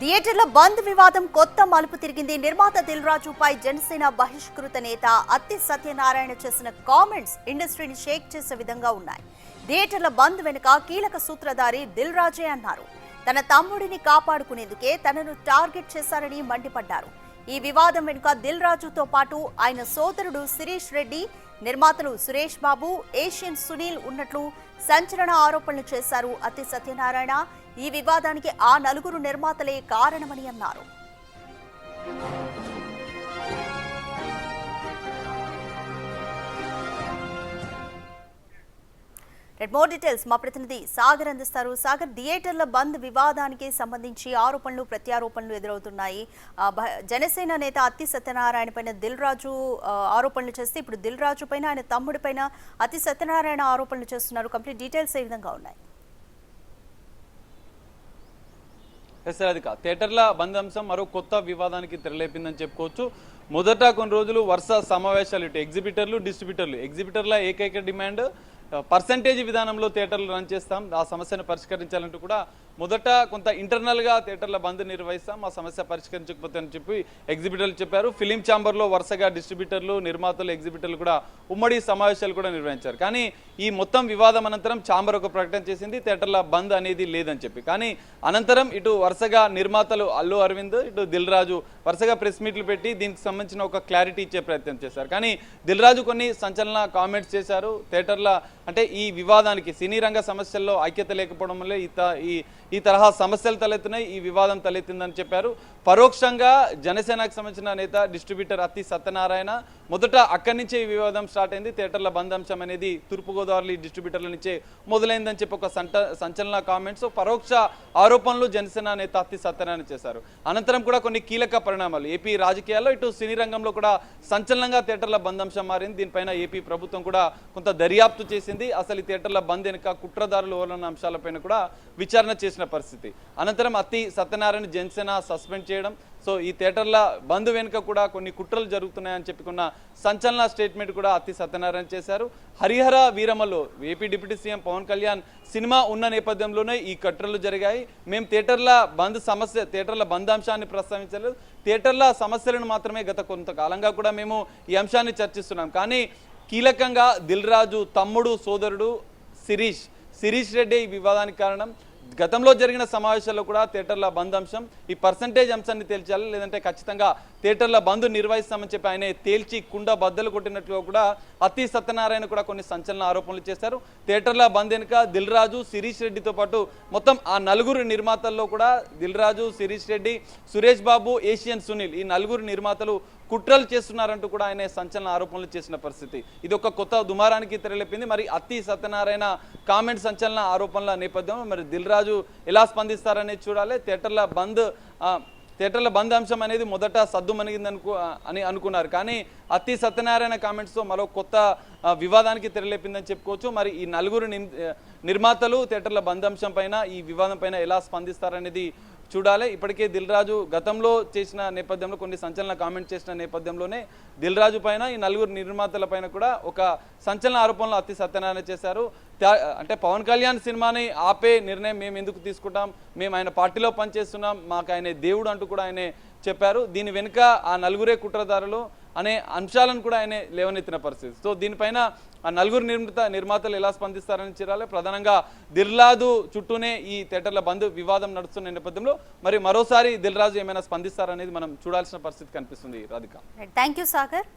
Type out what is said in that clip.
థియేటర్ల బంద్ వివాదం కొత్త మలుపు తిరిగింది. నిర్మాత దిల్ రాజుపై జనసేన బహిష్కృత నేత అత్తి సత్యనారాయణ చేసిన కామెంట్స్ ఇండస్ట్రీని షేక్ చేసే విధంగా ఉన్నాయి. థియేటర్ల బంద్ వెనుక కీలక సూత్రధారి దిల్ రాజే అన్నారు. తన తమ్ముడిని కాపాడుకునేందుకే తనను టార్గెట్ చేశారని మండిపడ్డారు. ఈ వివాదం వెనుక దిల్ రాజుతో పాటు ఆయన సోదరుడు శిరీష్ రెడ్డి, నిర్మాతలు సురేష్ బాబు, ఏషియన్ సునీల్ ఉన్నట్లు సంచలన ఆరోపణలు చేశారు అత్తి సత్యనారాయణ. ఈ వివాదానికి ఆ నలుగురు నిర్మాతలే కారణమని అన్నారు. మోర్ డీటెయిల్స్ మా ప్రతినిధి సాగర్ అందిస్తారు. సాగర్, థియేటర్ల బంద్ వివాదానికి సంబంధించి ఆరోపణలు ప్రత్యారోపణలు ఎదురవుతున్నాయి. జనసేన నేత అత్తి సత్యనారాయణ పైన దిల్ రాజు ఆరోపణలు చేస్తే ఇప్పుడు దిల్ రాజు పైన ఆయన తమ్ముడి పైన అత్తి సత్యనారాయణ ఆరోపణలు చేస్తున్నారు. కంప్లీట్ డీటెయిల్స్ ఏ విధంగా ఉన్నాయి? రాధిక, థియేటర్ల బంద్ అంశం మరో కొత్త వివాదానికి తెరలేపిందని చెప్పుకోవచ్చు. మొదట కొన్ని రోజులు వరుస సమావేశాలు ఇటు ఎగ్జిబిటర్ల ఏకైక డిమాండ్ పర్సంటేజ్ విధానంలో థియేటర్లు రన్ చేస్తాం, ఆ సమస్యను పరిష్కరించాలంటూ కూడా మొదట కొంత ఇంటర్నల్గా థియేటర్ల బంద్ నిర్వహిస్తాం, ఆ సమస్య పరిష్కరించకపోతే అని చెప్పి ఎగ్జిబిటర్లు చెప్పారు. ఫిలిం ఛాంబర్లో వరుసగా డిస్ట్రిబ్యూటర్లు, నిర్మాతలు, ఎగ్జిబిటర్లు కూడా ఉమ్మడి సమావేశాలు కూడా నిర్వహించారు. కానీ ఈ మొత్తం వివాదం అనంతరం ఛాంబర్ ఒక ప్రకటన చేసింది, థియేటర్ల బంద్ అనేది లేదని చెప్పి. కానీ అనంతరం ఇటు వరుసగా నిర్మాతలు అల్లు అరవింద్, ఇటు దిల్ రాజు వరుసగా ప్రెస్ మీట్లు పెట్టి దీనికి సంబంధించిన ఒక క్లారిటీ ఇచ్చే ప్రయత్నం చేశారు. కానీ దిల్ రాజు కొన్ని సంచలన కామెంట్స్ చేశారు. థియేటర్ల అంటే ఈ వివాదానికి సినీ రంగ సమస్యల్లో ఐక్యత లేకపోవడం వల్లే ఈ తరహా సమస్యలు తలెత్తున్నాయి, ఈ వివాదం తలెత్తిందని చెప్పారు. పరోక్షంగా జనసేనకు సంబంధించిన నేత డిస్ట్రిబ్యూటర్ అత్తి సత్యనారాయణ మొదట అక్కడి నుంచే ఈ వివాదం స్టార్ట్ అయింది. థియేటర్ల బంద్ అంశం అనేది తూర్పుగోదావరి డిస్ట్రిబ్యూటర్ల నుంచే మొదలైందని చెప్పి ఒక సంచలన కామెంట్స్, పరోక్ష ఆరోపణలు జనసేన నేత అత్తి సత్యనారాయణ చేశారు. అనంతరం కూడా కొన్ని కీలక పరిణామాలు ఏపీ రాజకీయాల్లో, ఇటు సినీ రంగంలో కూడా సంచలనంగా థియేటర్ల బంద్ అంశం మారింది. దీనిపైన ఏపీ ప్రభుత్వం కూడా కొంత దర్యాప్తు చేసింది. అసలు ఈ థియేటర్ల బంద్ వెనుక కుట్రదారులు ఎవరన్న అంశాలపైన కూడా విచారణ చేసిన పరిస్థితి. అనంతరం అత్తి సత్యనారాయణ జనసేన సస్పెండ్ చేయడం, సో ఈ థియేటర్ల బంద్ వెనుక కూడా కొన్ని కుట్రలు జరుగుతున్నాయని చెప్పుకున్న సంచలన స్టేట్మెంట్ కూడా అత్తి సత్యనారాయణ చేశారు. హరిహర వీరమలో AP deputy CM Pawan Kalyan cinema ఉన్న నేపథ్యంలోనే ఈ కుట్రలు జరిగాయి. మేము థియేటర్ల బంద్ అంశాన్ని ప్రస్తావించలేదు, థియేటర్ల సమస్యలను మాత్రమే గత కొంతకాలంగా కూడా మేము ఈ అంశాన్ని చర్చిస్తున్నాం. కానీ కీలకంగా దిల్ రాజు తమ్ముడు సోదరుడు శిరీష్ రెడ్డి ఈ వివాదానికి కారణం. గతంలో జరిగిన సమావేశాల్లో కూడా థియేటర్ల బంద్ అంశం, ఈ పర్సంటేజ్ అంశాన్ని తేల్చాలి, లేదంటే ఖచ్చితంగా థియేటర్ల బంద్ నిర్వహిస్తామని చెప్పి ఆయన తేల్చి కుండ బద్దలు కొట్టినట్లుగా కూడా అత్తి సత్యనారాయణ కూడా కొన్ని సంచలన ఆరోపణలు చేశారు. థియేటర్ల బంద్ వెనుక దిల్ రాజు, శిరీష్ రెడ్డితో పాటు మొత్తం ఆ నలుగురు నిర్మాతల్లో కూడా దిల్ రాజు, శిరీష్ రెడ్డి, సురేష్ బాబు, ఏషియన్ సునీల్ ఈ నలుగురు నిర్మాతలు కుట్రలు చేస్తున్నారంటూ కూడా ఆయన సంచలన ఆరోపణలు చేసిన పరిస్థితి. ఇది ఒక కొత్త దుమారానికి తెరలేపింది. మరి అత్తి సత్యనారాయణ కామెంట్ సంచలన ఆరోపణల నేపథ్యంలో మరి దిల్ రాజు ఎలా స్పందిస్తారనేది చూడాలి. థియేటర్ల బంద్ అంశం అనేది మొదట సద్దు మణిగిందని అనుకున్నారు. కానీ అత్తి సత్యనారాయణ కామెంట్స్తో మరో కొత్త వివాదానికి తెరలేపిందని చెప్పుకోవచ్చు. మరి ఈ నలుగురు నిర్మాతలు థియేటర్ల బంద్ అంశం పైన, ఈ వివాదం పైన ఎలా స్పందిస్తారనేది చూడాలి. ఇప్పటికే దిల్ రాజు గతంలో చేసిన నేపథ్యంలో కొన్ని సంచలన కామెంట్ చేసిన నేపథ్యంలోనే దిల్ రాజు పైన, ఈ నలుగురు నిర్మాతల పైన కూడా ఒక సంచలన ఆరోపణలు అత్తి సత్యనారాయణ చేశారు. అంటే పవన్ కళ్యాణ్ సినిమాని ఆపే నిర్ణయం మేము ఎందుకు తీసుకుంటాం, మేము ఆయన పార్టీలో పనిచేస్తున్నాం, మాకు ఆయన దేవుడు అంటూ కూడా ఆయన చెప్పారు. దీని వెనుక ఆ నలుగురే కుట్రదారులు అనే అంశాలను కూడా ఆయన లేవనెత్తిన పరిస్థితి. సో దీనిపైన ఆ నలుగురు నిర్మాతలు ఎలా స్పందిస్తారని చూడాలి. ప్రధానంగా దిల్ రాజు చుట్టూనే ఈ థియేటర్ల బంద్ వివాదం నడుస్తున్న నేపథ్యంలో మరి మరోసారి దిల్ రాజు ఏమైనా స్పందిస్తారనేది మనం చూడాల్సిన పరిస్థితి కనిపిస్తుంది. Radhika, thank you Sagar.